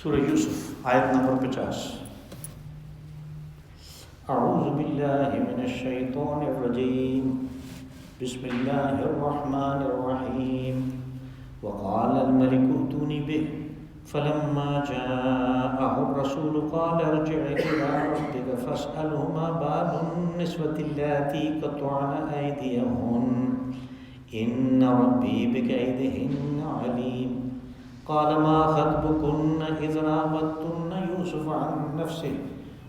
سورہ یوسف آیت نمبر 50۔ اعوذ باللہ من الشیطان الرجیم، بسم اللہ الرحمن الرحیم۔ وقال الملك ائتوني به فلما جاءه الرسول قال ارجع إلى ربك فاسأله ما بال النسوة اللاتي قطعن أيديهن إن ربي بكيدهن عليم۔ قال ما خطبكن إذ راوتن يوسف عن نفسه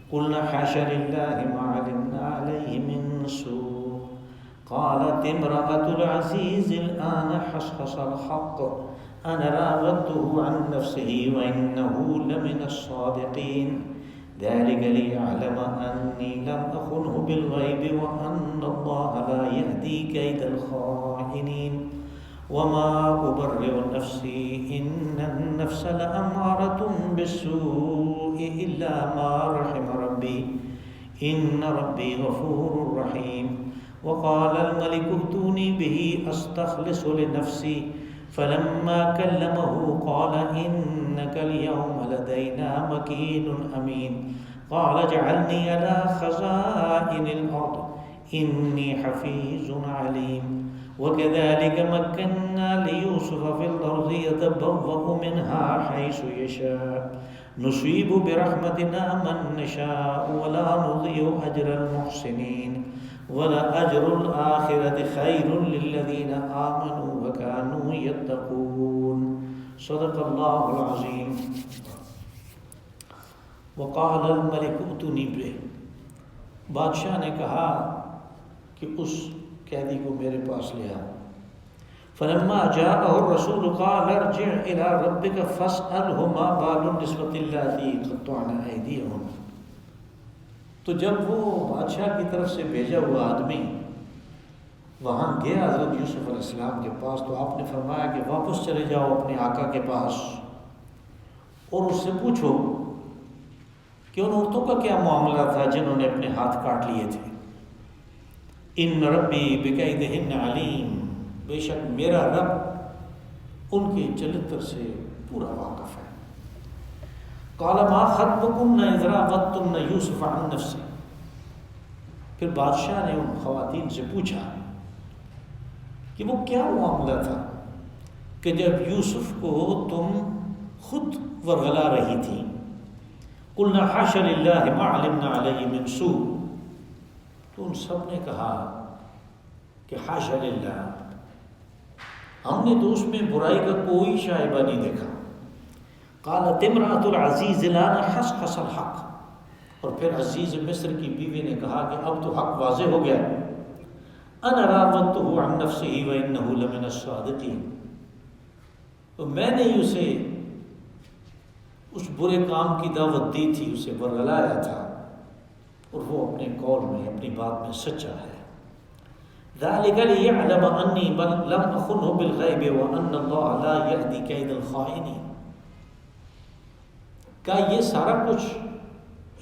قلنا حاش لله ما علمنا عليه من سوء۔ قالت امرأة العزيز الآن حصحص الحق أنا راودته عن نفسه وإنه لمن الصادقين ذلك ليعلم أني لم أخنه بالغيب وأن الله لا يهدي كيد الخائنين وما أبرئ نفسي إن النفس لأمارة بالسوء إلا ما رحم ربي إن ربي غفور رحيم۔ وقال الملك ائتوني به أستخلص لنفسي فلما كلمه قال إنك اليوم لدينا مكين أمين۔ قال اجعلني على خزائن الأرض إني حفيظ عليم۔ وكذلك مكنا ليوسف في الأرض يتبوأ منها حيث يشاء نصيب برحمتنا من نشاء ولا نضيع أجر المحسنين ولأجر الآخرة خير للذين آمنوا وكانوا يتقون۔ صدق اللہ العظیم۔ وقال الملك ائتوني به، بادشاہ نے کہا کہ اس قیدی کو میرے پاس لے آؤ۔ فلما جاءه الرسول قال ارجع الى ربك فاسأله ما بال النسوة اللاتي قطعن أيديهن۔ تو جب وہ بادشاہ کی طرف سے بھیجا ہوا آدمی وہاں گیا حضرت یوسف علیہ السلام کے پاس، تو آپ نے فرمایا کہ واپس چلے جاؤ اپنے آقا کے پاس اور اس سے پوچھو کہ ان عورتوں کا کیا معاملہ تھا جنہوں نے اپنے ہاتھ کاٹ لیے تھے۔ ان ربی بکیدہن علیم، بے شک میرا رب ان کے چلتر سے پورا واقف ہے۔ قال ما خطبکن اذ راودتن یوسف عن نفسہ، پھر بادشاہ نے ان خواتین سے پوچھا کہ وہ کیا معاملہ تھا کہ جب یوسف کو تم خود ورغلا رہی تھی۔ قلنا حاش للہ ما علمنا علیہ من سوء، تو ان سب نے کہا کہ حاش للہ، ہم نے تو اس میں برائی کا کوئی شائبہ نہیں دیکھا۔ قالت امرأة العزیز الآن حصحص الحق، اور پھر عزیز مصر کی بیوی نے کہا کہ اب تو حق واضح ہو گیا۔ انا راودته عن نفسه وانه لمن الصادقین، تو میں نے اسے اس برے کام کی دعوت دی تھی، اسے ورغلایا تھا، اور وہ اپنے قول میں اپنی بات میں سچا ہے۔ ذالک لیعلم انی لم اخنہ بالغیب وان اللہ لا یہدی کید الخائنین۔ کیا یہ سارا کچھ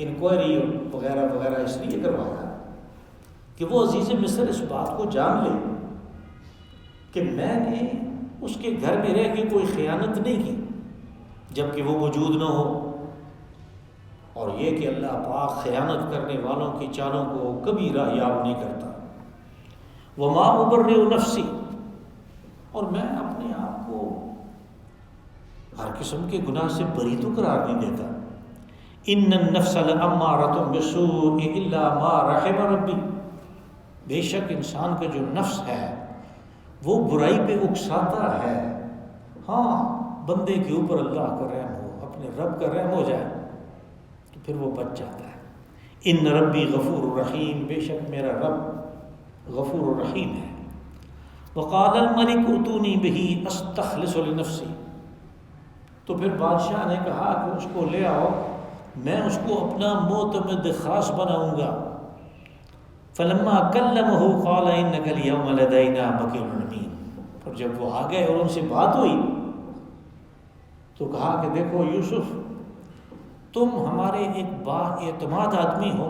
انکوائری وغیرہ وغیرہ اس لیے کروایا کہ وہ عزیز مصر اس بات کو جان لے کہ میں نے اس کے گھر میں رہ کے کوئی خیانت نہیں کی جبکہ وہ موجود نہ ہو، اور یہ کہ اللہ پاک خیانت کرنے والوں کی چالوں کو کبھی راہیاب نہیں کرتا۔ وما ابرئ نفسی، اور میں اپنے آپ کو ہر قسم کے گناہ سے بری تو قرار نہیں دیتا۔ ان النفس لامارۃ بالسوء الا ما رحم ربی، بے شک انسان کا جو نفس ہے وہ برائی پہ اکساتا ہے، ہاں بندے کے اوپر اللہ کا رحم ہو، اپنے رب کا رحم ہو جائے تو پھر وہ بچ جاتا ہے۔ ان ربی غفور الرحیم، بے شک میرا رب غفور الرحیم ہے۔ وقال الملك ائتوني به استخلص لنفسي، تو پھر بادشاہ نے کہا کہ اس کو لے آؤ، میں اس کو اپنا معتمد خاص بناؤں گا۔ فلما كلمه قال انك اليوم لدينا مكين امين، اور جب وہ آ گئے اور ان سے بات ہوئی تو کہا کہ دیکھو یوسف، تم ہمارے ایک با اعتماد آدمی ہو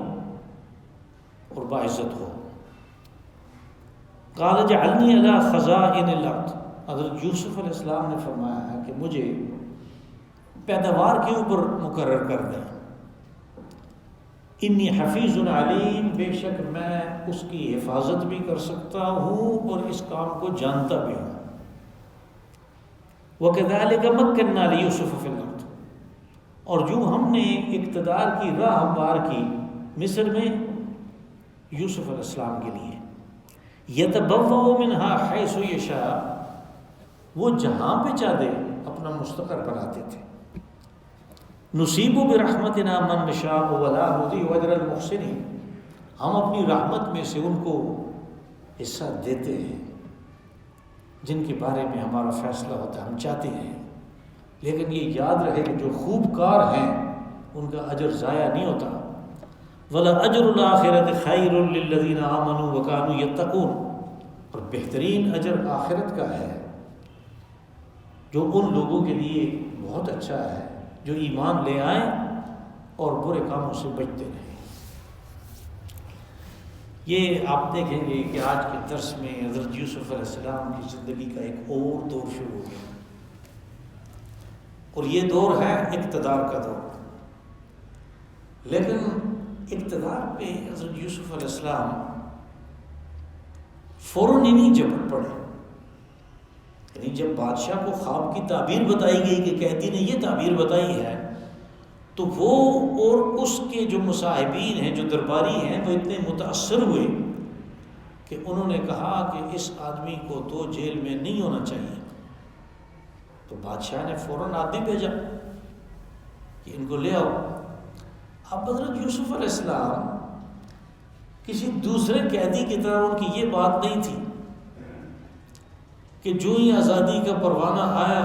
اور باعزت ہو۔ قال اجعلنی علی خزائن الارض، حضرت یوسف علیہ السلام نے فرمایا ہے کہ مجھے پیداوار کے اوپر مقرر کر دیں. انی حفیظ علیم، بے شک میں اس کی حفاظت بھی کر سکتا ہوں اور اس کام کو جانتا بھی ہوں. وَكَذَلِكَ مَكَّنَّا لِيُوسُفَ فِي الْأَرْضِ، اور جو ہم نے اقتدار کی راہ ہموار کی مصر میں یوسف علیہ السلام کے لیے. يَتَبَوَّأُ مِنْهَا حَيْثُ يَشَاءُ، وہ جہاں پہ چاہتے اپنا مستقر بناتے تھے. نصیب برحمتنا من نشاء ولا نضيع اجر المحسنین، ہم اپنی رحمت میں سے ان کو حصہ دیتے ہیں جن کے بارے میں ہمارا فیصلہ ہوتا ہے، ہم چاہتے ہیں. لیکن یہ یاد رہے کہ جو خوب کار ہیں ان کا اجر ضائع نہیں ہوتا. ولا اجر الآخرۃ خیر للذین آمنوا وکانوا یتقون، اور بہترین اجر آخرت کا ہے جو ان لوگوں کے لیے بہت اچھا ہے جو ایمان لے آئیں اور برے کاموں سے بچتے رہیں. یہ آپ دیکھیں گے کہ آج کے درس میں حضرت یوسف علیہ السلام کی زندگی کا ایک اور دور شروع ہو گیا، اور یہ دور ہے اقتدار کا دور. لیکن اقتدار پہ حضرت یوسف علیہ السلام فوراً ہی نہیں جھپٹ پڑے. یعنی جب بادشاہ کو خواب کی تعبیر بتائی گئی کہ قیدی نے یہ تعبیر بتائی ہے، تو وہ اور اس کے جو مصاحبین ہیں، جو درباری ہیں، وہ اتنے متاثر ہوئے کہ انہوں نے کہا کہ اس آدمی کو تو جیل میں نہیں ہونا چاہیے. تو بادشاہ نے فوراً آدمی بھیجا کہ ان کو لے آؤ. اب حضرت یوسف علیہ السلام کسی دوسرے قیدی کی طرح ان کی یہ بات نہیں تھی کہ جو ہی آزادی کا پروانہ آیا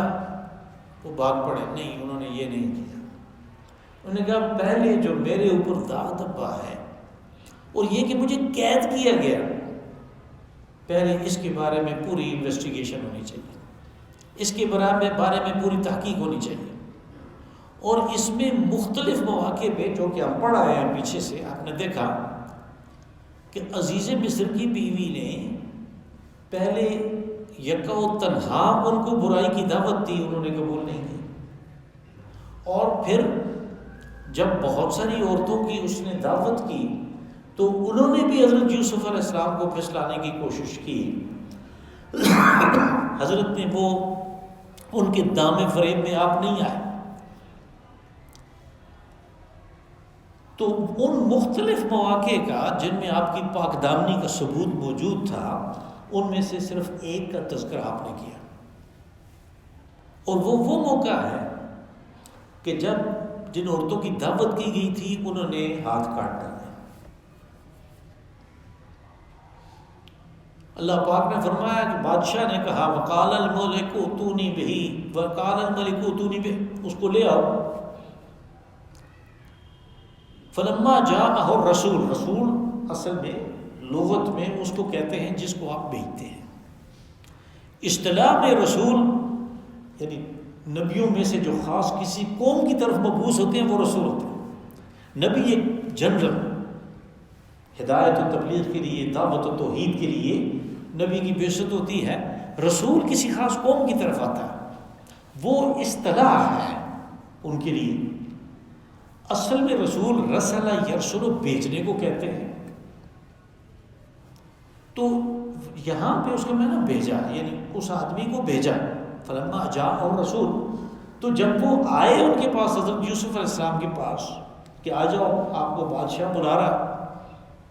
وہ بھاگ پڑے. نہیں، انہوں نے یہ نہیں کیا. انہوں نے کہا پہلے جو میرے اوپر داغ دھبا ہے اور یہ کہ مجھے قید کیا گیا، پہلے اس کے بارے میں پوری انویسٹیگیشن ہونی چاہیے، اس کے بارے میں پوری تحقیق ہونی چاہیے. اور اس میں مختلف مواقع پہ جو کہ ہم پڑھ آئے ہیں پیچھے سے، آپ نے دیکھا کہ عزیز مصر کی بیوی نے پہلے یکا و تنہا ان کو برائی کی دعوت دی، انہوں نے قبول نہیں کی. اور پھر جب بہت ساری عورتوں کی اس نے دعوت کی تو انہوں نے بھی حضرت یوسف علیہ السلام کو پھسلانے کی کوشش کی. حضرت نے وہ ان کے دام فریب میں آپ نہیں آئے. تو ان مختلف مواقع کا جن میں آپ کی پاک دامنی کا ثبوت موجود تھا، ان میں سے صرف ایک کا تذکرہ آپ نے کیا، اور وہ موقع ہے کہ جب جن عورتوں کی دعوت کی گئی تھی انہوں نے ہاتھ کاٹ ڈالے. اللہ پاک نے فرمایا کہ بادشاہ نے کہا وقال الملک اتونی بہی، وقال الملک اتونی بہ، اس کو لے آؤ. فلما جاءہ الرسول، رسول اصل میں لغت میں اس کو کہتے ہیں جس کو آپ بھیجتے ہیں. اصطلاح میں رسول یعنی نبیوں میں سے جو خاص کسی قوم کی طرف مبعوث ہوتے ہیں وہ رسول ہوتے ہیں. نبی ایک جنرل ہدایت و تبلیغ کے لیے، دعوت و توحید کے لیے نبی کی بعثت ہوتی ہے. رسول کسی خاص قوم کی طرف آتا ہے، وہ اصطلاح ہے ان کے لیے. اصل میں رسول رسل یرسل بھیجنے کو کہتے ہیں. تو یہاں پہ اس کا میں نے بھیجا، یعنی اس آدمی کو بھیجا. فلما جاء الرسول، تو جب وہ آئے ان کے پاس، حضرت یوسف علیہ السلام کے پاس کہ آ جاؤ آپ کو بادشاہ بلا رہا،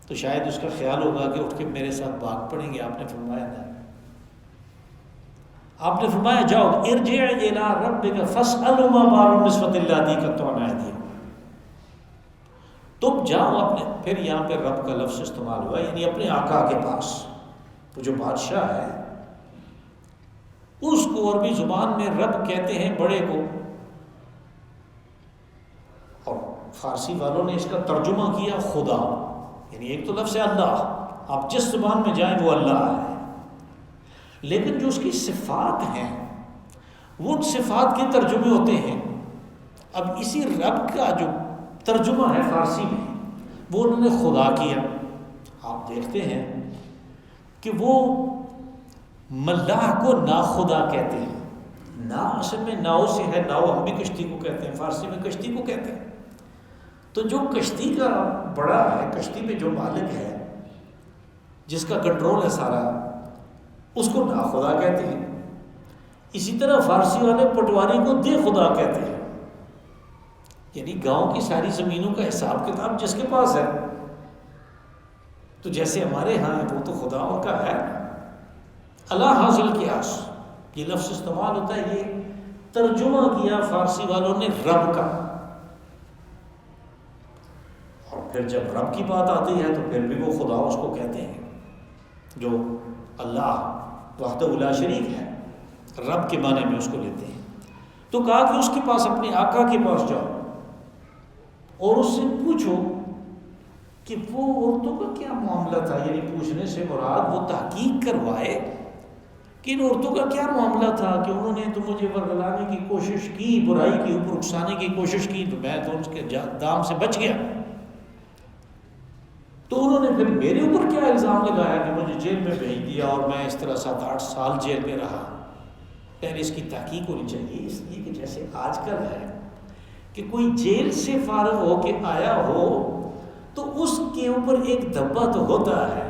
تو شاید اس کا خیال ہوگا کہ اٹھ کے میرے ساتھ بھاگ پڑیں گے. آپ نے فرمایا نہیں. آپ نے فرمایا جاؤ ارجع الی ربک فاسأل ما بال النسوۃ اللاتí قطعن ایدیہن، تم جاؤ اپنے. پھر یہاں پہ رب کا لفظ استعمال ہوا، یعنی اپنے آقا کے پاس. تو جو بادشاہ ہے اس کو عربی زبان میں رب کہتے ہیں بڑے کو، اور فارسی والوں نے اس کا ترجمہ کیا خدا. یعنی ایک تو لفظ ہے اللہ، آپ جس زبان میں جائیں وہ اللہ ہے، لیکن جو اس کی صفات ہیں وہ صفات کے ترجمے ہوتے ہیں. اب اسی رب کا جو ترجمہ ہے فارسی میں وہ انہوں نے خدا کیا. آپ دیکھتے ہیں کہ وہ ملاح کو ناخدا کہتے ہیں. نا اصل میں ناؤ سے ہے، ناؤ ہم بھی کشتی کو کہتے ہیں، فارسی میں کشتی کو کہتے ہیں. تو جو کشتی کا بڑا ہے، کشتی میں جو مالک ہے، جس کا کنٹرول ہے سارا، اس کو نا خدا کہتے ہیں. اسی طرح فارسی والے پٹواری کو دے خدا کہتے ہیں، یعنی گاؤں کی ساری زمینوں کا حساب کتاب جس کے پاس ہے. تو جیسے ہمارے ہاں وہ تو خداؤں کا ہے. اللہ حاصل قیاس یہ لفظ استعمال ہوتا ہے، یہ ترجمہ کیا فارسی والوں نے رب کا. اور پھر جب رب کی بات آتی ہے تو پھر بھی وہ خدا اس کو کہتے ہیں، جو اللہ وحدہ لا شریک ہے، رب کے معنی میں اس کو لیتے ہیں. تو کہا کہ اس کے پاس، اپنے آقا کے پاس جاؤ اور اس سے پوچھو کہ وہ عورتوں کا کیا معاملہ تھا. یعنی پوچھنے سے مراد وہ تحقیق کروائے کہ ان عورتوں کا کیا معاملہ تھا کہ انہوں نے تو مجھے ورگلانے کی کوشش کی، برائی کے اوپر اکسانے کی کوشش کی، تو میں تو اس کے دام سے بچ گیا. تو انہوں نے پھر میرے اوپر کیا الزام لگایا کہ مجھے جیل میں بھیج دیا اور میں اس طرح 7-8 سال جیل میں رہا. پہلے اس کی تحقیق ہونی چاہیے، اس لیے کہ جیسے آج کل ہے کہ کوئی جیل سے فارغ ہو کے آیا ہو تو اس کے اوپر ایک دھبا تو ہوتا ہے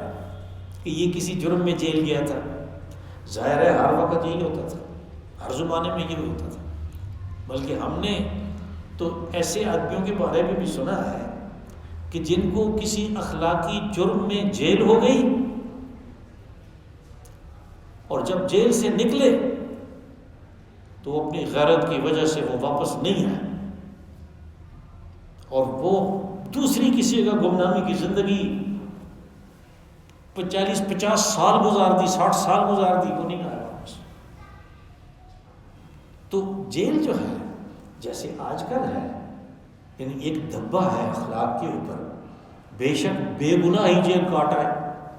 کہ یہ کسی جرم میں جیل گیا تھا. ظاہر ہے ہر وقت یہی ہوتا تھا، ہر زمانے میں یہی ہوتا تھا. بلکہ ہم نے تو ایسے آدمیوں کے بارے میں بھی سنا ہے کہ جن کو کسی اخلاقی جرم میں جیل ہو گئی اور جب جیل سے نکلے تو وہ اپنی غیرت کی وجہ سے وہ واپس نہیں آئے اور وہ دوسری کسی کا گمنامی کی زندگی 40-50 سال گزار دی، 60 سال گزار دی، وہ نہیں آیا واپس. تو جیل جو ہے جیسے آج کل ہے، یعنی ایک دھبا ہے اخلاق کے اوپر. بے شک بے گناہ ہی جیل کاٹا ہے،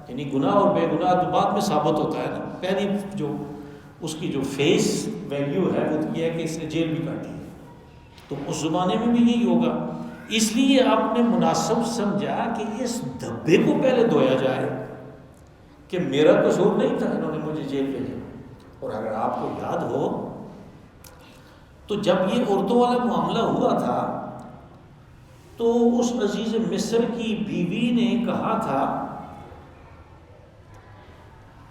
یعنی گناہ اور بے گناہ تو بعد میں ثابت ہوتا ہے نا. پہلی جو اس کی جو فیس ویلیو ہے وہ یہ ہے کہ اس نے جیل بھی کاٹی ہے. تو اس زمانے میں بھی یہی ہوگا. اس لیے آپ نے مناسب سمجھا کہ اس دھبے کو پہلے دھویا جائے کہ میرا قصور نہیں تھا، انہوں نے مجھے جیل بھیجا. اور اگر آپ کو یاد ہو تو جب یہ عورتوں والا معاملہ ہوا تھا تو اس عزیز مصر کی بیوی نے کہا تھا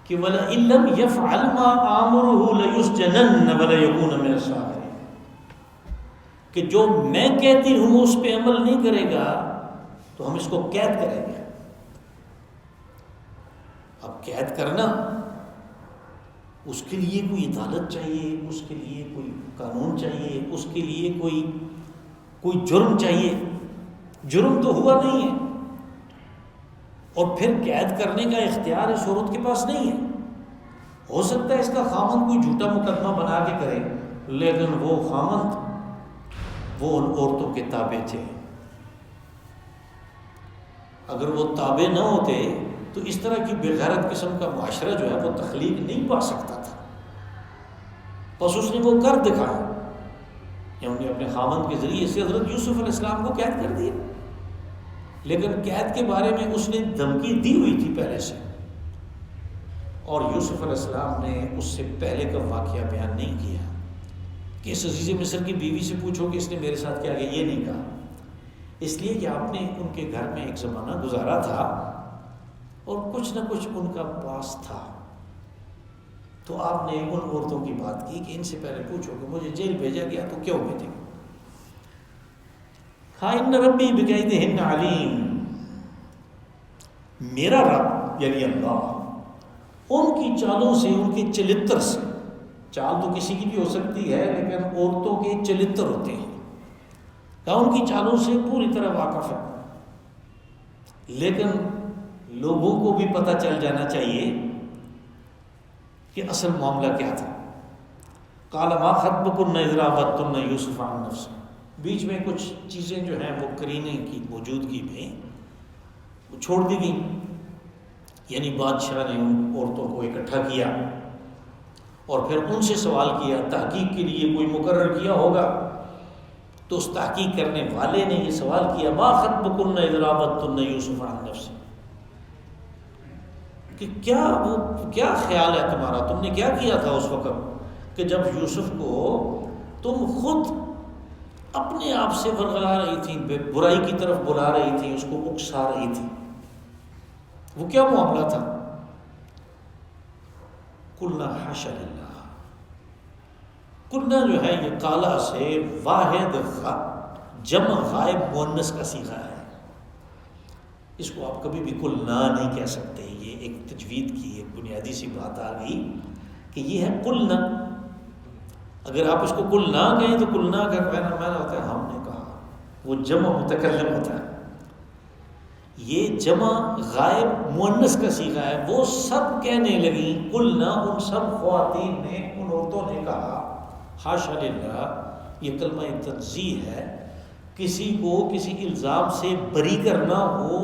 کہ وَلَئِن لَّمْ يَفْعَلْ مَا آمُرُهُ لَيُسْجَنَنَّ وَلَيَكُونَ مِنَ الصَّاغِرِينَ، کہ جو میں کہتی ہوں اس پہ عمل نہیں کرے گا تو ہم اس کو قید کریں گے. اب قید کرنا اس کے لیے کوئی عدالت چاہیے، اس کے لیے کوئی قانون چاہیے، اس کے لیے کوئی جرم چاہیے. جرم تو ہوا نہیں ہے اور پھر قید کرنے کا اختیار اس عورت کے پاس نہیں ہے. ہو سکتا ہے اس کا خامند کوئی جھوٹا مقدمہ بنا کے کرے، لیکن وہ خامند وہ ان عورتوں کے تابع تھے. اگر وہ تابع نہ ہوتے تو اس طرح کی بغیرت قسم کا معاشرہ جو ہے وہ تخلیق نہیں پا سکتا تھا. بس اس نے وہ کر دکھایا، انہوں نے اپنے خامند کے ذریعے سے حضرت یوسف علیہ السلام کو قید کر دیا. لیکن قید کے بارے میں اس نے دھمکی دی ہوئی تھی پہلے سے، اور یوسف علیہ السلام نے اس سے پہلے کا واقعہ بیان نہیں کیا کہ اس عزیز مصر کی بیوی سے پوچھو کہ اس نے میرے ساتھ کیا کیا. یہ نہیں کہا، اس لیے کہ آپ نے ان کے گھر میں ایک زمانہ گزارا تھا اور کچھ نہ کچھ ان کا پاس تھا. تو آپ نے ان عورتوں کی بات کی کہ ان سے پہلے پوچھو کہ مجھے جیل بھیجا گیا تو کیوں بھیجے گا. ان ربی بکیدہن علیم، میرا رب یعنی اللہ ان کی چالوں سے، ان کے چلتر سے، چال تو کسی کی بھی ہو سکتی ہے لیکن عورتوں کے چلتر ہوتے ہیں، کہا ان کی چالوں سے پوری طرح واقف ہے. لیکن لوگوں کو بھی پتہ چل جانا چاہیے کہ اصل معاملہ کیا تھا. قال ما خطبکن اذ راودتن یوسف عن نفسہ، بیچ میں کچھ چیزیں جو ہیں وہ قرینے کی موجودگی میں وہ چھوڑ دی گئیں. یعنی بادشاہ نے ان عورتوں کو اکٹھا کیا اور پھر ان سے سوال کیا. تحقیق کے لیے کوئی مقرر کیا ہوگا تو اس تحقیق کرنے والے نے یہ سوال کیا ما خطبکن اذ راودتن یوسف عن نفسہ، کہ کیا خیال ہے تمہارا، تم نے کیا کیا تھا اس وقت کہ جب یوسف کو تم خود اپنے آپ سے ورغلا رہی تھیں، برائی کی طرف بلا رہی تھیں، اس کو اکسا رہی تھیں، وہ کیا معاملہ تھا؟ قلنا حاشا للہ، قلنا جو ہے یہ قالا سے واحد جمع غائب مؤنث کا صیغہ ہے، اس کو آپ کبھی بھی قلنا نہیں کہہ سکتے، یہ ایک تجوید کی ایک بنیادی سی بات آ گئی کہ یہ ہے قلنا۔ اگر آپ اس کو قلنا کہیں تو قلنا کا کہنا ہوتا ہے ہم نے کہا، وہ جمع متکلم ہوتا ہے، یہ جمع غائب مؤنث کا صیغہ ہے، وہ سب کہنے لگیں، قلنا ان سب خواتین نے، ان عورتوں نے کہا، حاشا للہ، یہ کلمہ تنزیہ ہے، کسی کو کسی الزام سے بری کرنا ہو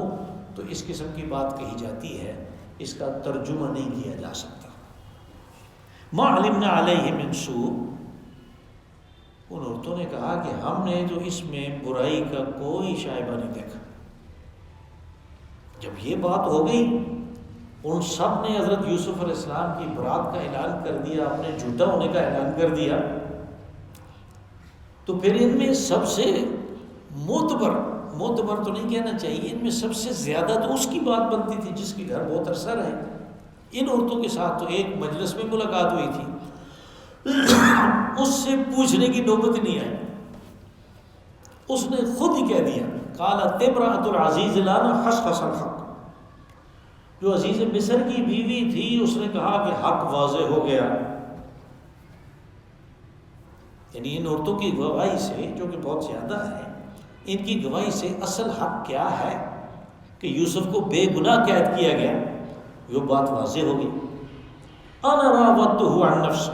تو اس قسم کی بات کہی جاتی ہے، اس کا ترجمہ نہیں کیا جا سکتا۔ ما علمنا علیہ من سوء، ان عورتوں نے کہا کہ ہم نے تو اس میں برائی کا کوئی شائبہ نہیں دیکھا۔ جب یہ بات ہو گئی، ان سب نے حضرت یوسف علیہ السلام کی برات کا اعلان کر دیا، اپنے جھوٹا ہونے کا اعلان کر دیا، تو پھر ان میں سب سے معتبر تو نہیں کہنا چاہیے، ان میں سب سے زیادہ تو اس کی بات بنتی تھی جس کے گھر بہت عرصہ رہے۔ ان عورتوں کے ساتھ تو ایک مجلس میں ملاقات ہوئی تھی، اس سے پوچھنے کی نوبت نہیں آئی، اس نے خود ہی کہہ دیا، قالت امرأۃ العزیز لانا حسحس الحق، جو عزیز مصر کی بیوی تھی اس نے کہا کہ حق واضح ہو گیا۔ یعنی ان عورتوں کی گواہی سے، جو کہ بہت زیادہ ہے، ان کی گواہی سے اصل حق کیا ہے کہ یوسف کو بے گناہ قید کیا گیا، وہ بات واضح ہوگی۔ انا راودتہ عن نفسہ،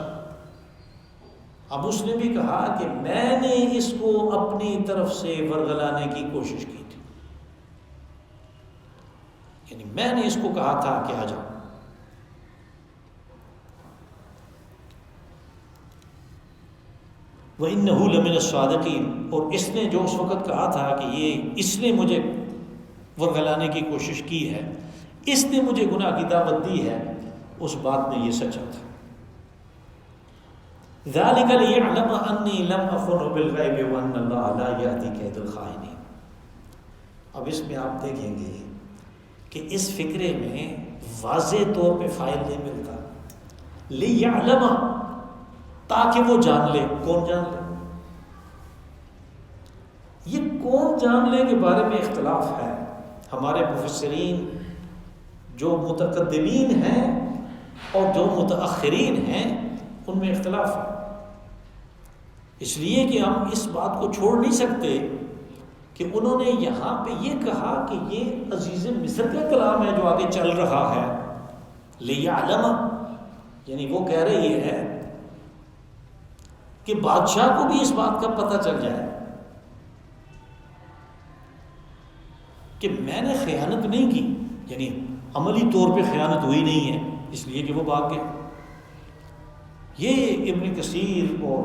اب اس نے بھی کہا کہ میں نے اس کو اپنی طرف سے ورغلانے کی کوشش کی تھی، یعنی میں نے اس کو کہا تھا کہ آ جاؤ۔ وَإِنَّهُ لَمِنَ الصَّادِقِينَ، اور اس نے جو اس وقت کہا تھا کہ اس نے مجھے ورغلانے کی کوشش کی ہے، اس نے مجھے گناہ کی دعوت دی ہے، اس بات میں یہ سچا تھا۔ ذَلِكَ لِيَعْلَمَ أَنِّي لَمْ أَخُنْهُ بِالْغَيْبِ وَأَنَّ اللَّهَ لَا يَهْدِي كَيْدَ الْخَائِنِينَ۔ اب اس میں آپ دیکھیں گے کہ اس فقرے میں واضح طور پہ فاعل نہیں ملتا، لِيَعْلَمَ، تاکہ وہ جان لے۔ کون جان لے؟ یہ کون جان لے کے بارے میں اختلاف ہے، ہمارے مفسرین جو متقدمین ہیں اور جو متأخرین ہیں ان میں اختلاف ہے، اس لیے کہ ہم اس بات کو چھوڑ نہیں سکتے کہ انہوں نے یہاں پہ یہ کہا کہ یہ عزیز مصر کا کلام ہے جو آگے چل رہا ہے، لِيَعْلَمَ، یعنی وہ کہہ رہے یہ ہے کہ بادشاہ کو بھی اس بات کا پتہ چل جائے کہ میں نے خیانت نہیں کی، یعنی عملی طور پہ خیانت ہوئی نہیں ہے، اس لیے کہ وہ بھاگ گئے۔ یہ ابن کثیر اور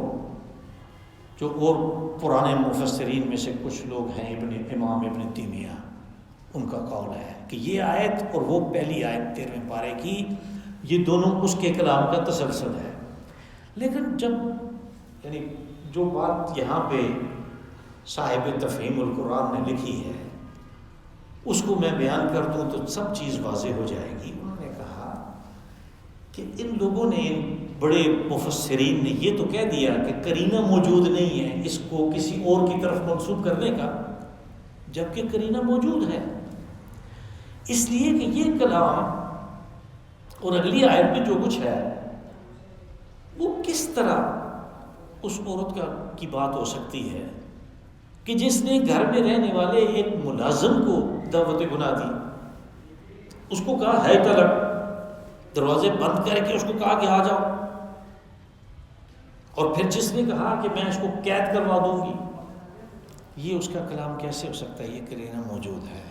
پرانے مفسرین میں سے کچھ لوگ ہیں، امام ابن تیمیہ، ان کا قول ہے کہ یہ آیت اور وہ پہلی آیت 13ویں پارے کی، یہ دونوں اس کے کلام کا تسلسل ہے۔ لیکن جب یعنی جو بات یہاں پہ صاحب تفہیم القرآن نے لکھی ہے اس کو میں بیان کر دوں تو سب چیز واضح ہو جائے گی۔ انہوں نے کہا کہ ان لوگوں نے، بڑے مفسرین نے یہ تو کہہ دیا کہ قرینہ موجود نہیں ہے اس کو کسی اور کی طرف منسوب کرنے کا، جبکہ قرینہ موجود ہے، اس لیے کہ یہ کلام اور اگلی آیت میں جو کچھ ہے وہ کس طرح اس عورت کی بات ہو سکتی ہے کہ جس نے گھر میں رہنے والے ایک ملازم کو دعوت گناہ دی، اس کو کہا ہے طلب، دروازے بند کر کے اس کو کہا کہ آ جاؤ، اور پھر جس نے کہا کہ میں اس کو قید کروا دوں گی، یہ اس کا کلام کیسے ہو سکتا ہے؟ یہ قرینہ موجود ہے،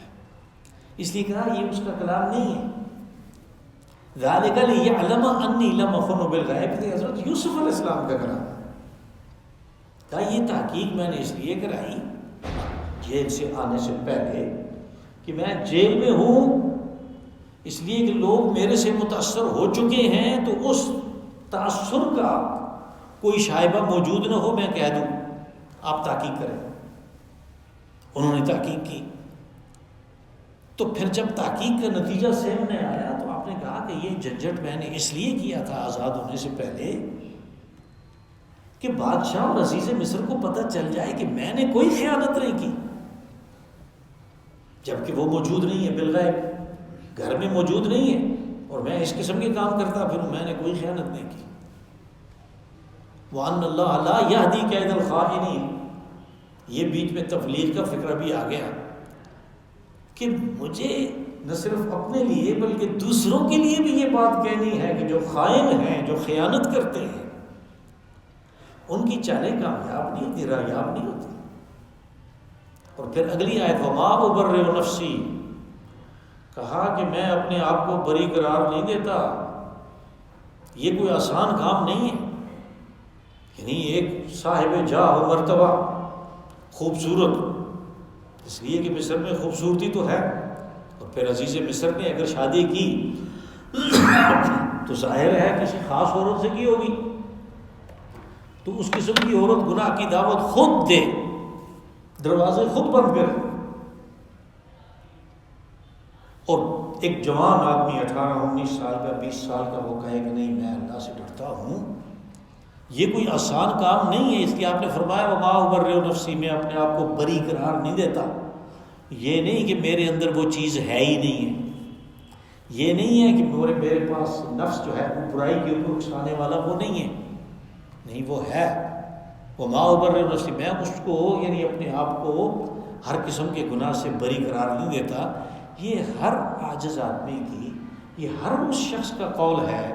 اس لیے کہا یہ اس کا کلام نہیں ہے۔ ذَلِكَ لِيَعْلَمَ أَنِّي لَمْ أَخُنْهُ بِالْغَيْبِ، یہ حضرت یوسف علیہ السلام کا کلام ہے۔ کہا یہ تحقیق میں نے اس لیے کرائی جیل سے آنے سے پہلے کہ میں جیل میں ہوں، اس لیے کہ لوگ میرے سے متاثر ہو چکے ہیں، تو اس تاثر کا کوئی شائبہ موجود نہ ہو میں کہہ دوں آپ تحقیق کریں. انہوں نے تحقیق کی تو پھر جب تحقیق کا نتیجہ سامنے آیا تو آپ نے کہا کہ یہ جھنجھٹ میں نے اس لیے کیا تھا آزاد ہونے سے پہلے کہ بادشاہ اور عزیز مصر کو پتہ چل جائے کہ میں نے کوئی خیانت نہیں کی، جبکہ وہ موجود نہیں ہے، بالغیب گھر میں موجود نہیں ہے اور میں اس قسم کے کام کرتا پھر میں نے کوئی خیانت نہیں کی. وَأَنَّ اللَّهَ لَا يَهْدِي كَيْدَ الْخَائِنِينَ. یہ بیچ میں تفلیغ کا فکر بھی آ گیا کہ مجھے نہ صرف اپنے لیے بلکہ دوسروں کے لیے بھی یہ بات کہنی ہے کہ جو خائن ہیں، جو خیانت کرتے ہیں، ان کی چالیں کامیاب نہیں ہوتی، رایاب نہیں ہوتی. اور پھر اگلی آیت وَمَا أُبَرِّئُ نَفْسِي، کہا کہ میں اپنے آپ کو بری قرار نہیں دیتا. یہ کوئی آسان کام نہیں ہے. یعنی ایک صاحب جاہ و مرتبہ، خوبصورت، اس لیے کہ مصر میں خوبصورتی تو ہے، اور پھر عزیز مصر نے اگر شادی کی تو ظاہر ہے کسی خاص عورت سے کی ہوگی، تو اس قسم کی عورت گناہ کی دعوت خود دے، دروازے خود بند کرے. اور ایک جوان آدمی 18-19 سال کا 20 سال کا وہ کہے کہ نہیں میں اللہ سے ڈرتا ہوں، یہ کوئی آسان کام نہیں ہے. اس لیے آپ نے فرمایا وَمَا أُبَرِّئُ نَفْسِي، میں اپنے آپ کو بری قرار نہیں دیتا. یہ نہیں کہ میرے اندر وہ چیز ہے ہی نہیں ہے، یہ نہیں ہے کہ میرے پاس نفس جو ہے وہ برائی کے اوپر اکسانے والا وہ نہیں ہے، نہیں وہ ہے. وَمَا أُبَرِّئُ نَفْسِي، میں اس کو یعنی اپنے آپ کو ہر قسم کے گناہ سے بری قرار نہیں دیتا. یہ ہر عاجز آدمی کی، یہ ہر اس شخص کا قول ہے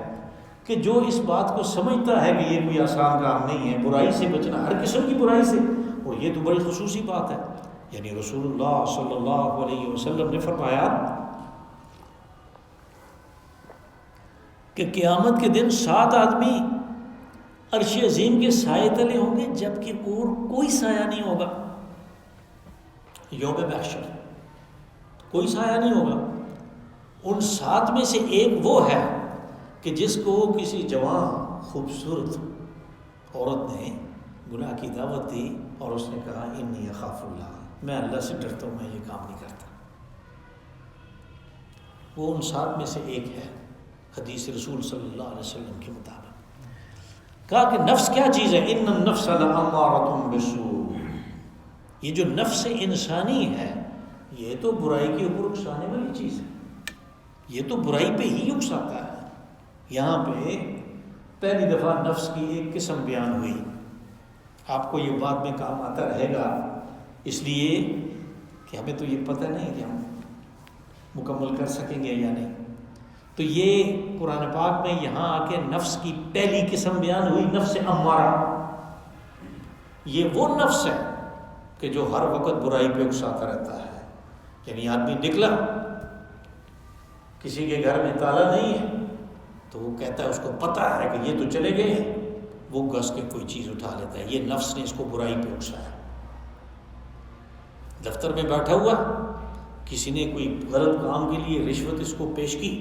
کہ جو اس بات کو سمجھتا ہے کہ یہ کوئی آسان کام نہیں ہے، برائی سے بچنا، ہر قسم کی برائی سے. اور یہ تو بڑی خصوصی بات ہے. یعنی رسول اللہ صلی اللہ علیہ وسلم نے فرمایا کہ قیامت کے دن 7 آدمی عرش عظیم کے سائے تلے ہوں گے جبکہ اور کوئی سایہ نہیں ہوگا. یوم محشر کوئی سایہ نہیں ہوگا. ان 7 میں سے ایک وہ ہے کہ جس کو کسی جوان خوبصورت عورت نے گناہ کی دعوت دی اور اس نے کہا انی اخاف اللہ، میں اللہ سے ڈرتا ہوں، میں یہ کام نہیں کرتا. وہ ان 7 میں سے ایک ہے. حدیث رسول صلی اللہ علیہ وسلم کے مطابق کہا کہ نفس کیا چیز ہے؟ ان النفس لامارۃ بالسوء. یہ جو نفس انسانی ہے یہ تو برائی کے اوپر اکسانے والی چیز ہے، یہ تو برائی پہ ہی اکساتا ہے. یہاں پہ پہلی دفعہ نفس کی ایک قسم بیان ہوئی. آپ کو یہ بعد میں کام آتا رہے گا، اس لیے کہ ہمیں تو یہ پتہ نہیں کہ ہم مکمل کر سکیں گے یا نہیں. تو یہ قرآن پاک میں یہاں آ کے نفس کی پہلی قسم بیان ہوئی، نفس امارہ. یہ وہ نفس ہے کہ جو ہر وقت برائی پہ اکساتا رہتا ہے. یعنی آدمی نکلا، کسی کے گھر میں تالا نہیں ہے تو وہ کہتا ہے، اس کو پتہ ہے کہ یہ تو چلے گئے ہیں، وہ گھس کے کوئی چیز اٹھا لیتا ہے. یہ نفس نے اس کو برائی پہ اکسایا. دفتر میں بیٹھا ہوا، کسی نے کوئی غلط کام کے لیے رشوت اس کو پیش کی،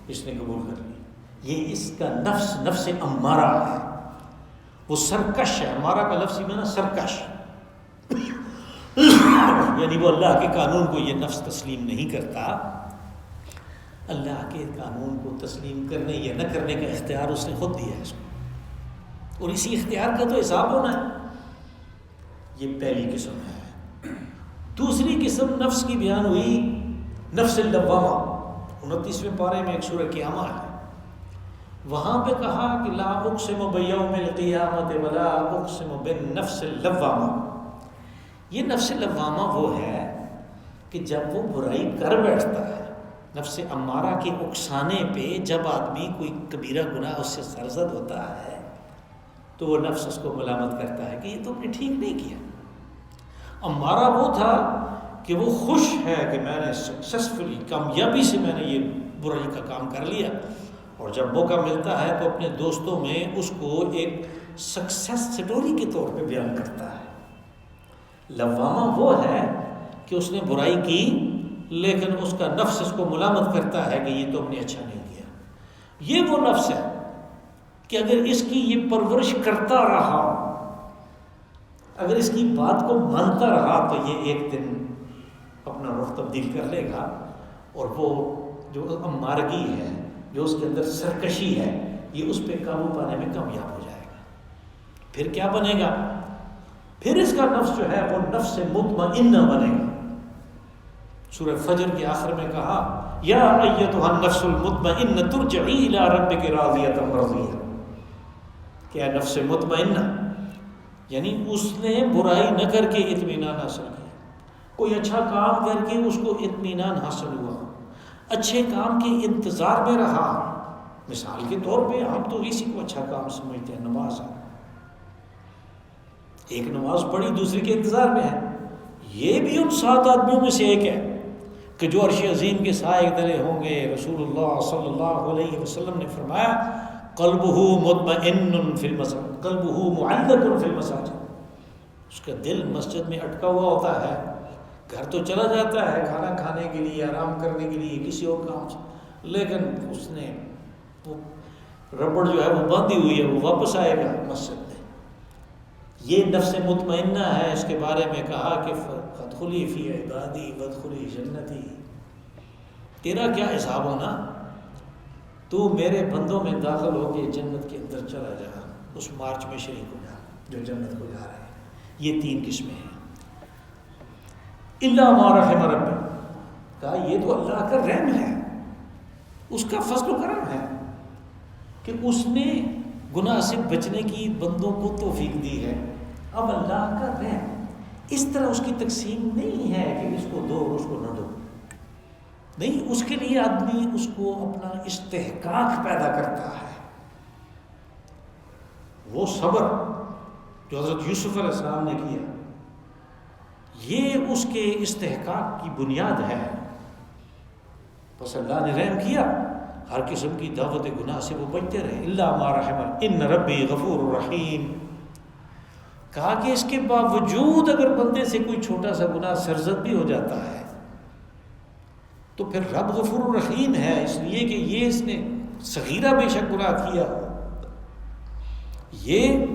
اس نے قبول کر لی. یہ اس کا نفس امارہ ہے. وہ سرکش ہے. امارہ کا لفظی معنی سرکش، یعنی وہ اللہ کے قانون کو یہ نفس تسلیم نہیں کرتا. اللہ کے قانون کو تسلیم کرنے یا نہ کرنے کا اختیار اس نے خود دیا ہے اس کو، اور اسی اختیار کا تو حساب ہونا ہے. یہ پہلی قسم ہے. دوسری قسم نفس کی بیان ہوئی نفس اللوامہ. 29ویں پارے میں ایک سورہ قیامہ ہے، وہاں پہ کہا کہ لا اقسم بیوم القیامت ولا اقسم بالنفس اللوامہ. یہ نفس لوامہ وہ ہے کہ جب وہ برائی کر بیٹھتا ہے، نفس امارہ کے اکسانے پہ جب آدمی کوئی کبیرہ گناہ اس سے سرزد ہوتا ہے تو وہ نفس اس کو ملامت کرتا ہے کہ یہ تو آپ نے ٹھیک نہیں کیا. امارہ وہ تھا کہ وہ خوش ہے کہ میں نے سکسیسفلی، کامیابی سے میں نے یہ برائی کا کام کر لیا، اور جب موقع ملتا ہے تو اپنے دوستوں میں اس کو ایک سکسیس سٹوری کے طور پہ بیان کرتا ہے. لوامہ وہ ہے کہ اس نے برائی کی لیکن اس کا نفس اس کو ملامت کرتا ہے کہ یہ تو ہم نے اچھا نہیں کیا. یہ وہ نفس ہے کہ اگر اس کی یہ پرورش کرتا رہا، اگر اس کی بات کو مانتا رہا تو یہ ایک دن اپنا رخ تبدیل کر لے گا، اور وہ جو امارگی ہے، جو اس کے اندر سرکشی ہے، یہ اس پہ قابو پانے میں کامیاب ہو جائے گا۔ پھر کیا بنے گا؟ پھر اس کا نفس جو ہے وہ نفس مطمئنہ بنے گا۔ سورہ فجر کے آخر میں کہا یا ایتھا النفس المطمئنہ ترجعی الی ربک راضیۃ مرضیہ، کیا نفس مطمئنہ، یعنی اس نے برائی نہ کر کے اطمینان حاصل کیا، کوئی اچھا کام کر کے اس کو اطمینان حاصل ہوا، اچھے کام کے انتظار میں رہا۔ مثال کے طور پہ ہم تو اسی کو اچھا کام سمجھتے ہیں، نماز ہے، ایک نماز پڑھی دوسری کے انتظار میں ہے، یہ بھی ان 7 آدمیوں میں سے ایک ہے کہ جو عرش عظیم کے سائے تلے ہوں گے۔ رسول اللہ صلی اللہ علیہ وسلم نے فرمایا قلبہ مطمئن فی المساجد، قلبہ معلق فی المساجد، اس کا دل مسجد میں اٹکا ہوا ہوتا ہے، گھر تو چلا جاتا ہے کھانا کھانے کے لیے، آرام کرنے کے لیے، کسی اور کام سے، لیکن اس نے وہ ربڑ جو ہے وہ باندھی ہوئی ہے، وہ واپس آئے گا مسجد میں۔ یہ نفس مطمئنہ ہے، اس کے بارے میں کہا کہ فادخلی فی عبادی وادخلی جنتی، تیرا کیا حساب ہونا، تو میرے بندوں میں داخل ہو کے جنت کے اندر چلا جا، اس مارچ میں شریک ہو جا جو جنت کو جا رہے ہیں۔ یہ 3 قسمیں ہیں۔ الا ما رحم ربی، کہا یہ تو اللہ کا رحم ہے، اس کا فضل و کرم ہے کہ اس نے گناہ سے بچنے کی بندوں کو توفیق دی ہے۔ اب اللہ کا رحم اس طرح اس کی تقسیم نہیں ہے کہ اس کو دو اور اس کو نہ دو، نہیں، اس کے لیے آدمی اس کو اپنا استحقاق پیدا کرتا ہے۔ وہ صبر جو حضرت یوسف علیہ السلام نے کیا، یہ اس کے استحقاق کی بنیاد ہے۔ بس اللہ نے رحم کیا، ہر قسم کی دعوت گناہ سے وہ بچتے رہے۔ الا ما رحم ان ربی غفور رحیم، کہا کہ اس کے باوجود اگر بندے سے کوئی چھوٹا سا گناہ سرزد بھی ہو جاتا ہے تو پھر رب غفور رحیم ہے، اس لیے کہ یہ اس نے صغیرہ بے شک گناہ کیا، یہ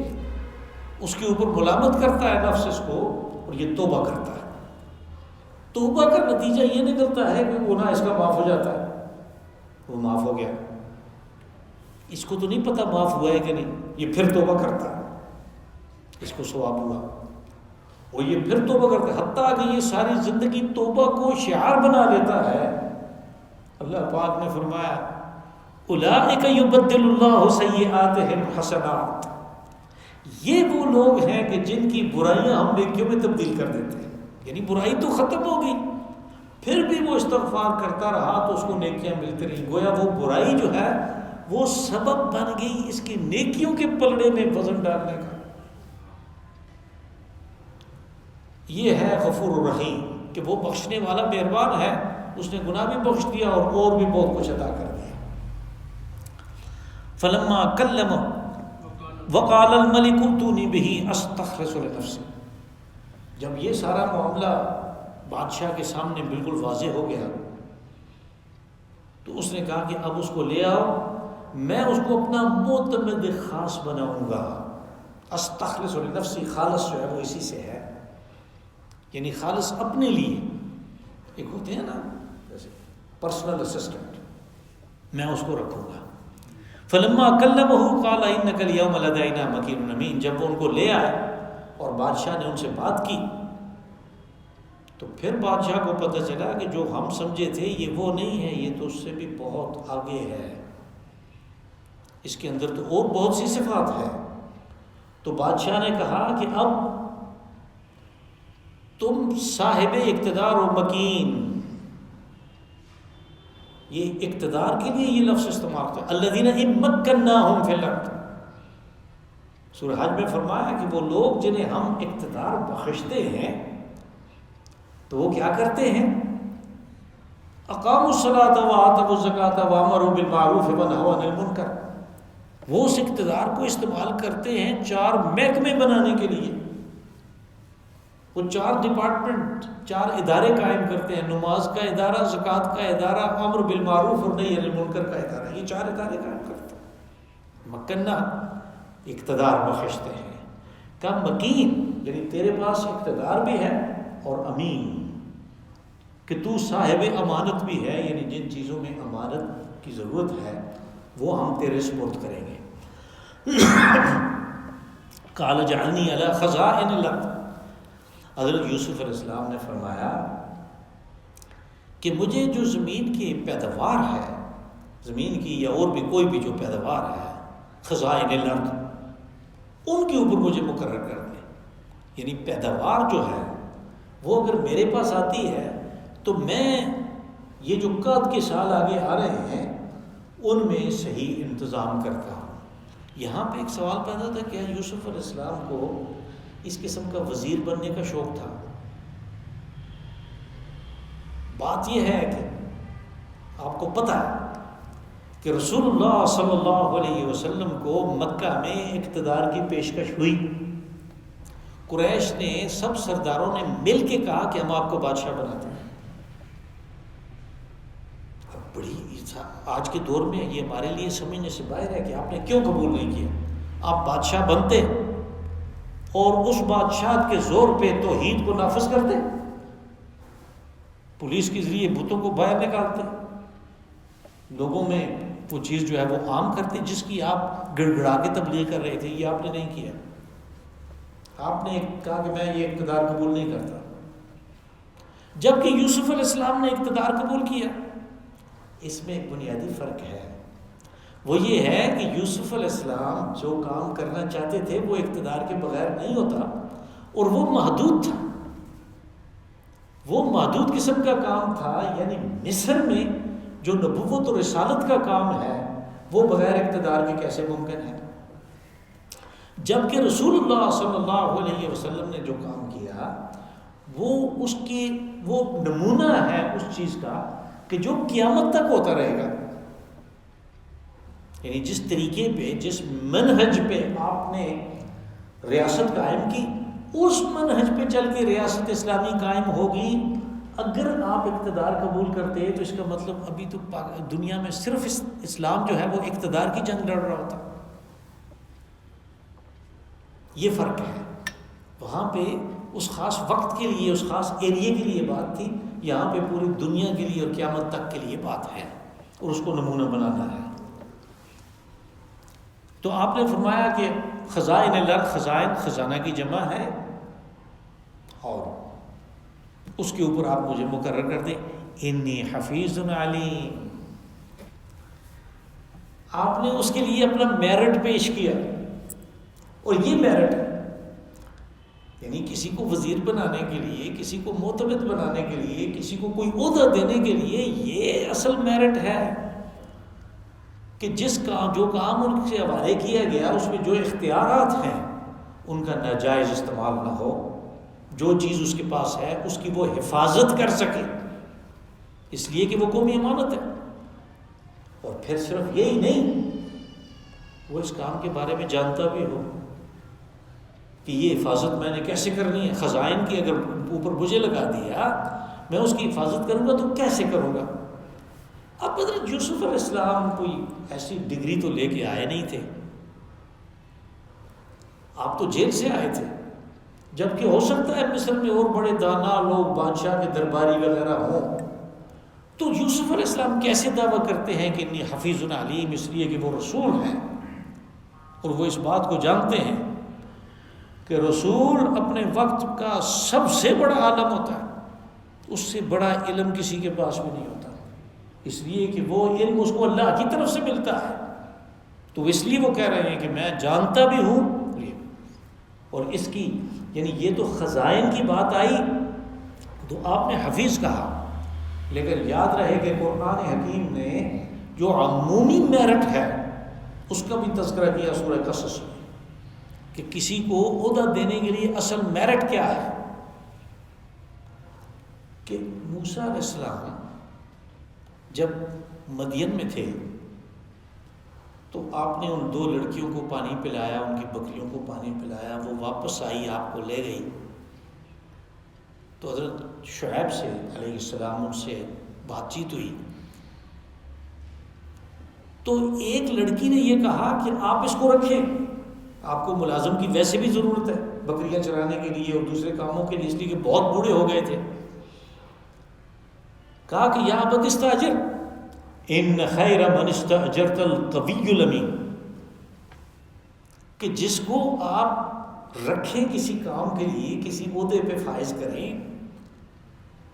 اس کے اوپر ملامت کرتا ہے نفس اس کو، اور یہ توبہ کرتا ہے۔ توبہ کا نتیجہ یہ نکلتا ہے کہ گناہ اس کا معاف ہو جاتا ہے، وہ معاف ہو گیا، اس کو تو نہیں پتا معاف ہوا ہے کہ نہیں، یہ پھر توبہ کرتا ہے، اس کو ثواب ہوا، وہ یہ پھر توبہ کرتا ہے، حتیٰ کہ یہ ساری زندگی توبہ کو شعار بنا لیتا ہے۔ اللہ پاک نے فرمایا اولئک یبدل اللہ سیئاتہم حسنات، یہ وہ لوگ ہیں کہ جن کی برائیاں ہم نیکیوں میں تبدیل کر دیتے ہیں، یعنی برائی تو ختم ہو گئی، پھر بھی وہ استغفار کرتا رہا تو اس کو نیکیاں ملتی رہی، گویا وہ برائی جو ہے وہ سبب بن گئی اس کی نیکیوں کے پلڑے میں وزن ڈالنے کا۔ یہ ہے غفور الرحیم کہ وہ بخشنے والا مہربان ہے، اس نے گناہ بھی بخش دیا اور بھی بہت کچھ عطا کر دیا۔ فلما کلم وقال الملک ائتونی بہ استخلص لنفسی، جب یہ سارا معاملہ بادشاہ کے سامنے بالکل واضح ہو گیا تو اس نے کہا کہ اب اس کو لے آؤ، میں اس کو اپنا معتمد خاص بناؤں گا۔ استخلص لنفسی، خالص جو ہے وہ اسی سے ہے، یعنی خالص اپنے لیے، ایک ہوتے ہیں نا جیسے پرسنل اسسٹنٹ، میں اس کو رکھوں گا۔ فلما کلمہ قال انک الیوم لدینا مکین امین، جب وہ ان کو لے آئے اور بادشاہ نے ان سے بات کی تو پھر بادشاہ کو پتہ چلا کہ جو ہم سمجھے تھے یہ وہ نہیں ہے، یہ تو اس سے بھی بہت آگے ہے، اس کے اندر تو اور بہت سی صفات ہے۔ تو بادشاہ نے کہا کہ اب تم صاحب اقتدار و مکین، یہ اقتدار کے لیے یہ لفظ استعمال کرتا ہے، الذین ان مکناہم فی الارض، سورہ حج میں فرمایا کہ وہ لوگ جنہیں ہم اقتدار بخشتے ہیں تو وہ کیا کرتے ہیں، اقاموا الصلاۃ وآتوا الزکاۃ وامروا بالمعروف ونہوا عن المنکر، وہ اس اقتدار کو استعمال کرتے ہیں 4 محکمے بنانے کے لیے، وہ 4 ڈپارٹمنٹ، 4 ادارے قائم کرتے ہیں، نماز کا ادارہ، زکوٰۃ کا ادارہ، امر بالمعروف اور نہی عن المنکر کا ادارہ، یہ 4 ادارے قائم کرتے ہیں۔ مکنہ اقتدار بخشتے ہیں، کم مکین یعنی تیرے پاس اقتدار بھی ہے اور امین کہ تو صاحب امانت بھی ہے، یعنی جن چیزوں میں امانت کی ضرورت ہے وہ ہم تیرے سپرد کریں گے۔ قال اجعلنی علی خزائن الارض، حضرت یوسف علیہ السلام نے فرمایا کہ مجھے جو زمین کی پیداوار ہے، زمین کی یا اور بھی کوئی بھی جو پیداوار ہے، خزائن الارض، ان کے اوپر مجھے مقرر کر دیں، یعنی پیداوار جو ہے وہ اگر میرے پاس آتی ہے تو میں یہ جو قحط کے سال آگے آ رہے ہیں ان میں صحیح انتظام کرتا ہوں۔ یہاں پہ ایک سوال پیدا ہوتا ہے، کیا یوسف علیہ السلام کو اس قسم کا وزیر بننے کا شوق تھا؟ بات یہ ہے کہ آپ کو پتہ ہے کہ رسول اللہ صلی اللہ علیہ وسلم کو مکہ میں اقتدار کی پیشکش ہوئی، قریش نے سب سرداروں نے مل کے کہا کہ ہم آپ کو بادشاہ بناتے ہیں۔ اب بڑی آج کے دور میں یہ ہمارے لیے سمجھنے سے باہر ہے کہ آپ نے کیوں قبول نہیں کیا؟ آپ بادشاہ بنتے اور اس بادشاہت کے زور پہ توحید کو نافذ کرتے، پولیس کے ذریعے بتوں کو باہر نکالتے، لوگوں میں وہ چیز جو ہے وہ عام کرتے جس کی آپ گڑ گڑا کے تبلیغ کر رہے تھے۔ یہ آپ نے نہیں کیا، آپ نے کہا کہ میں یہ اقتدار قبول نہیں کرتا، جبکہ یوسف علیہ السلام نے اقتدار قبول کیا۔ اس میں ایک بنیادی فرق ہے، وہ یہ ہے کہ یوسف علیہ السلام جو کام کرنا چاہتے تھے وہ اقتدار کے بغیر نہیں ہوتا، اور وہ محدود تھا، وہ محدود قسم کا کام تھا، یعنی مصر میں جو نبوت اور رسالت کا کام ہے وہ بغیر اقتدار کے کیسے ممکن ہے؟ جبکہ رسول اللہ صلی اللہ علیہ وسلم نے جو کام کیا وہ نمونہ ہے اس چیز کا کہ جو قیامت تک ہوتا رہے گا، یعنی جس طریقے پہ جس منہج پہ آپ نے ریاست قائم کی اس منہج پہ چل کے ریاست اسلامی قائم ہوگی۔ اگر آپ اقتدار قبول کرتے تو اس کا مطلب ابھی تو دنیا میں صرف اسلام جو ہے وہ اقتدار کی جنگ لڑ رہا ہوتا۔ یہ فرق ہے، وہاں پہ اس خاص وقت کے لیے اس خاص ایریے کے لیے بات تھی، یہاں پہ پوری دنیا کے لیے اور قیامت تک کے لیے بات ہے اور اس کو نمونہ بنانا ہے۔ تو آپ نے فرمایا کہ خزائن الارض، خزائن خزانہ کی جمع ہے، اور اس کے اوپر آپ مجھے مقرر کر دیں، انی حفیظ علیم۔ آپ نے اس کے لیے اپنا میرٹ پیش کیا، اور یہ میرٹ ہے، یعنی کسی کو وزیر بنانے کے لیے، کسی کو معتمد بنانے کے لیے، کسی کو کوئی عہدہ دینے کے لیے یہ اصل میرٹ ہے کہ جو کام ان سے حوالے کیا گیا اس میں جو اختیارات ہیں ان کا ناجائز استعمال نہ ہو، جو چیز اس کے پاس ہے اس کی وہ حفاظت کر سکے، اس لیے کہ وہ قومی امانت ہے۔ اور پھر صرف یہی نہیں، وہ اس کام کے بارے میں جانتا بھی ہو کہ یہ حفاظت میں نے کیسے کرنی ہے، خزائن کی اگر اوپر مجھے لگا دیا میں اس کی حفاظت کروں گا تو کیسے کروں گا۔ اب حضرت یوسف علیہ السلام کوئی ایسی ڈگری تو لے کے آئے نہیں تھے، آپ تو جیل سے آئے تھے، جبکہ ہو سکتا ہے مصر میں اور بڑے دانا لوگ بادشاہ کے درباری وغیرہ ہوں، تو یوسف علیہ السلام کیسے دعویٰ کرتے ہیں کہ انی حفیظ علیم؟ اس لیے کہ وہ رسول ہیں اور وہ اس بات کو جانتے ہیں کہ رسول اپنے وقت کا سب سے بڑا عالم ہوتا ہے، اس سے بڑا علم کسی کے پاس بھی نہیں ہوتا، اس لیے کہ وہ علم اس کو اللہ کی طرف سے ملتا ہے، تو اس لیے وہ کہہ رہے ہیں کہ میں جانتا بھی ہوں۔ اور اس کی یعنی یہ تو خزائن کی بات آئی تو آپ نے حفیظ کہا، لیکن یاد رہے کہ قرآن حکیم نے جو عمومی میرٹ ہے اس کا بھی تذکرہ کیا سورہ قصص میں کہ کسی کو عہدہ دینے کے لیے اصل میرٹ کیا ہے، کہ موسیٰ علیہ السلام جب مدین میں تھے تو آپ نے ان 2 لڑکیوں کو پانی پلایا، ان کی بکریوں کو پانی پلایا، وہ واپس آئی، آپ کو لے گئی، تو حضرت شعیب سے علیہ السلام ان سے بات چیت ہوئی، تو ایک لڑکی نے یہ کہا کہ آپ اس کو رکھیں، آپ کو ملازم کی ویسے بھی ضرورت ہے بکریاں چرانے کے لیے اور دوسرے کاموں کے لیے، اس لیے کہ بہت بوڑھے ہو گئے تھے۔ کہا کہ یا ابت استاجر ان خیر من استاجرت القوی الامین، کہ جس کو آپ رکھیں کسی کام کے لیے، کسی عہدے پہ فائز کریں،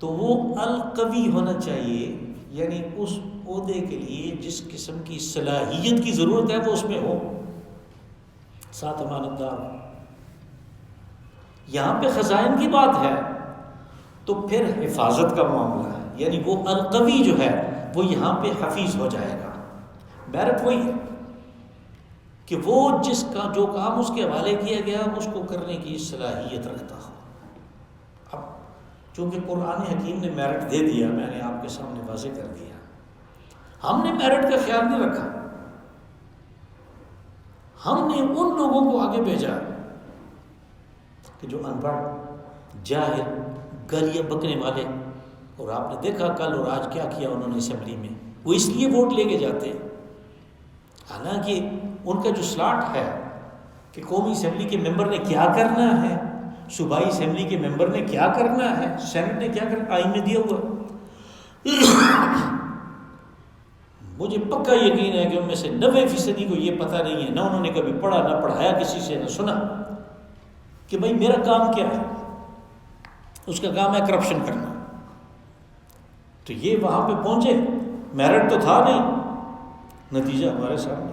تو وہ القوی ہونا چاہیے، یعنی اس عہدے کے لیے جس قسم کی صلاحیت کی ضرورت ہے وہ اس میں ہو، ساتھ امانت دار ہو۔ یہاں پہ خزائن کی بات ہے تو پھر حفاظت کا معاملہ ہے، یعنی وہ القوی جو ہے وہ یہاں پہ حفیظ ہو جائے گا۔ میرٹ وہی ہے کہ وہ جس کا جو کام اس کے حوالے کیا گیا اس کو کرنے کی صلاحیت رکھتا ہو۔ اب چونکہ قرآن حکیم نے میرٹ دے دیا، میں نے آپ کے سامنے واضح کر دیا، ہم نے میرٹ کا خیال نہیں رکھا، ہم نے ان لوگوں کو آگے بھیجا کہ جو ان پڑھ، جاہل، گالیاں بکنے والے، اور آپ نے دیکھا کل اور آج کیا کیا انہوں نے اسمبلی میں، وہ اس لیے ووٹ لے کے جاتے ہیں، حالانکہ ان کا جو سلاٹ ہے کہ قومی اسمبلی کے ممبر نے کیا کرنا ہے، صوبائی اسمبلی کے ممبر نے کیا کرنا ہے، سینٹ نے کیا کرنا، آئین میں دیا ہوا۔ مجھے پکا یقین ہے کہ ان میں سے 90% کو یہ پتہ نہیں ہے، نہ انہوں نے کبھی پڑھا، نہ پڑھایا کسی سے، نہ سنا کہ بھائی میرا کام کیا ہے۔ اس کا کام ہے کرپشن کرنا۔ تو یہ وہاں پہ پہنچے، میرٹ تو تھا نہیں، نتیجہ ہمارے سامنے۔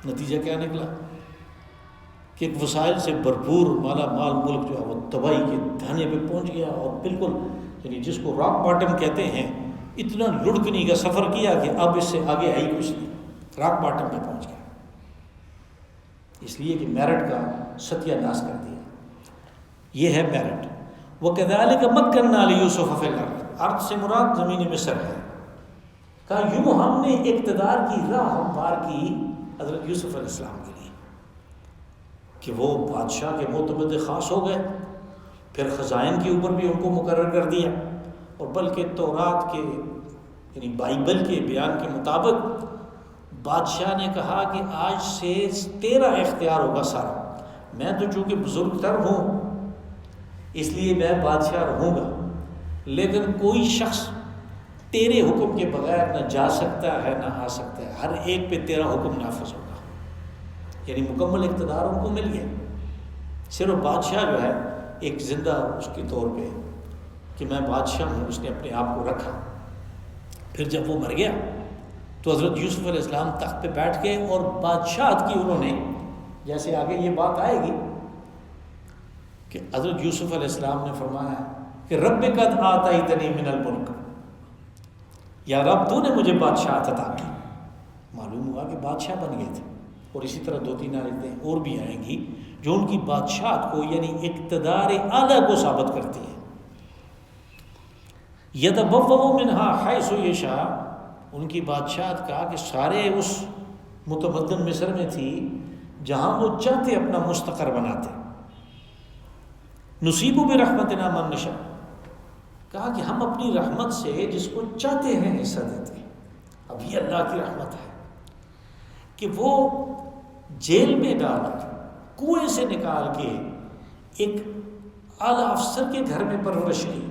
نتیجہ کیا نکلا کہ ایک وسائل سے بھرپور مالا مال ملک جو ہے وہ تباہی کے دھانے پہ پہنچ گیا، اور بالکل یعنی جس کو راک باٹم کہتے ہیں، اتنا لڑکنی کا سفر کیا کہ اب اس سے آگے ہے ہی کچھ نہیں، راک باٹم پہ پہنچ گیا، اس لیے کہ میرٹ کا ستیہ ناش کر دیا۔ یہ ہے میرٹ۔ وَكَذَلِكَ مَكَّنَّا لِيُوسُفَ فِي الْأَرْضِ، ارض سے مراد زمین مصر ہے۔ کہا یوں ہم نے اقتدار کی راہ ہموار کی حضرت یوسف علیہ السلام کے لیے کہ وہ بادشاہ کے معتمد خاص ہو گئے، پھر خزائن کے اوپر بھی ان کو مقرر کر دیا، اور بلکہ تورات کے یعنی بائبل کے بیان کے مطابق بادشاہ نے کہا کہ آج سے تیرا اختیار ہوگا سارا، میں تو چونکہ بزرگ تر ہوں اس لیے میں بادشاہ رہوں گا، لیکن کوئی شخص تیرے حکم کے بغیر نہ جا سکتا ہے نہ آ سکتا ہے، ہر ایک پہ تیرا حکم نافذ ہوگا، یعنی مکمل اقتدار ان کو مل گیا۔ صرف بادشاہ جو ہے ایک زندہ اس کے طور پہ کہ میں بادشاہ ہوں، اس نے اپنے آپ کو رکھا۔ پھر جب وہ مر گیا تو حضرت یوسف علیہ السلام تخت پہ بیٹھ گئے، اور بادشاہت کی انہوں نے، جیسے آگے یہ بات آئے گی کہ حضرت یوسف علیہ السلام نے فرمایا کہ رب قد آتیتنی من الملک، یا رب تو نے مجھے بادشاہت عطا کی۔ معلوم ہوا کہ بادشاہ بن گئے تھے، اور اسی طرح 2-3 آیتیں اور بھی آئیں گی جو ان کی بادشاہت کو یعنی اقتدار اعلیٰ کو ثابت کرتی ہے۔ یتبوأ منہا حیث یشاء، ان کی بادشاہت کا کہ سارے اس متمدن مصر میں تھی جہاں وہ چاہتے اپنا مستقر بناتے۔ نصیب برحمتنا من نشاء، کہا کہ ہم اپنی رحمت سے جس کو چاہتے ہیں حصہ دیتے ہیں۔ اب یہ اللہ کی رحمت ہے کہ وہ جیل میں ڈال کر، کنویں سے نکال کے ایک اعلیٰ افسر کے گھر میں پرورش کی،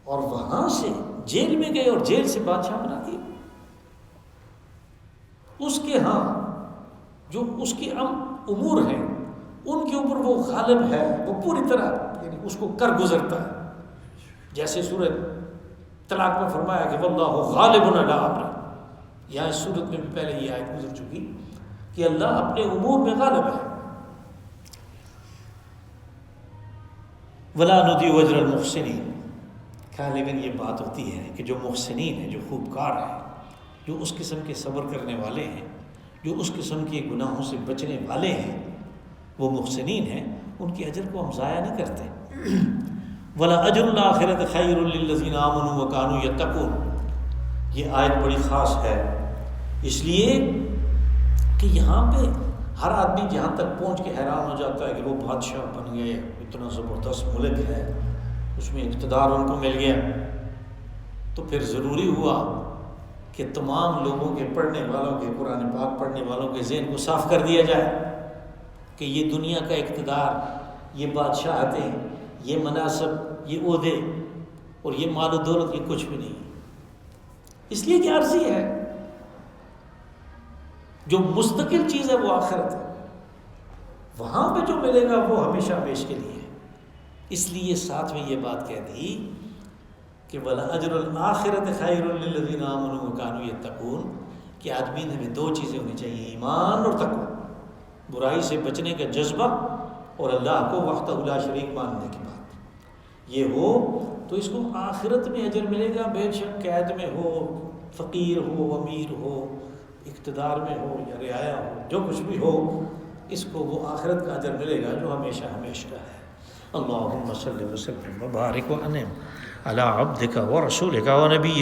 اور وہاں سے جیل میں گئے اور جیل سے بادشاہ بنا دیا۔ اس کے ہاں جو اس کے امور ہیں ان کے اوپر وہ غالب ہے، وہ پوری طرح یعنی اس کو کر گزرتا ہے، جیسے سورہ طلاق میں فرمایا کہ واللہ غالب علی امرہ، یہاں اس صورت میں بھی پہلے یہ آیت گزر چکی کہ اللہ اپنے امور میں غالب ہے۔ ولا نضیع اجر المحسنین، کہا لیکن یہ بات ہوتی ہے کہ جو محسنین ہیں، جو خوبکار ہیں، جو اس قسم کے صبر کرنے والے ہیں، جو اس قسم کے گناہوں سے بچنے والے ہیں، وہ محسنین ہیں، ان کے اجر کو ہم ضائع نہیں کرتے۔ ولا اجر الاخرۃ خیر للذین آمنوا وکانوا یتقون، یہ آیت بڑی خاص ہے اس لیے کہ یہاں پہ ہر آدمی جہاں تک پہنچ کے حیران ہو جاتا ہے کہ وہ بادشاہ بن گئے، اتنا زبردست ملک ہے، اس میں اقتدار ان کو مل گیا، تو پھر ضروری ہوا کہ تمام لوگوں کے پڑھنے والوں کے، قرآن پاک پڑھنے والوں کے ذہن کو صاف کر دیا جائے کہ یہ دنیا کا اقتدار، یہ بادشاہتیں، یہ مناصب، یہ عہدے اور یہ مال و دولت، یہ کچھ بھی نہیں، اس لیے کہ عارضی ہے۔ جو مستقل چیز ہے وہ آخرت ہے، وہاں پہ جو ملے گا وہ ہمیشہ ہمیش کے لیے ہے۔ اس لیے ساتھ میں یہ بات کہہ دی کہ وَلَأَجْرُ الْآخِرَةِ خَيْرٌ لِّلَّذِينَ آمَنُوا وَكَانُوا يَتَّقُونَ، کہ آدمی میں دو چیزیں ہونی چاہیے، ایمان اور تقوی، برائی سے بچنے کا جذبہ اور اللہ کو وحدہ لا شریک ماننے کی بات، یہ ہو تو اس کو آخرت میں اجر ملے گا، بے شک قید میں ہو، فقیر ہو، امیر ہو، اقتدار میں ہو یا رعایا ہو، جو کچھ بھی ہو، اس کو وہ آخرت کا اجر ملے گا جو ہمیشہ ہمیشہ کا ہے۔ اللہم صلی وسلم وبارک وانعم علی عبدک ورسولک ونبی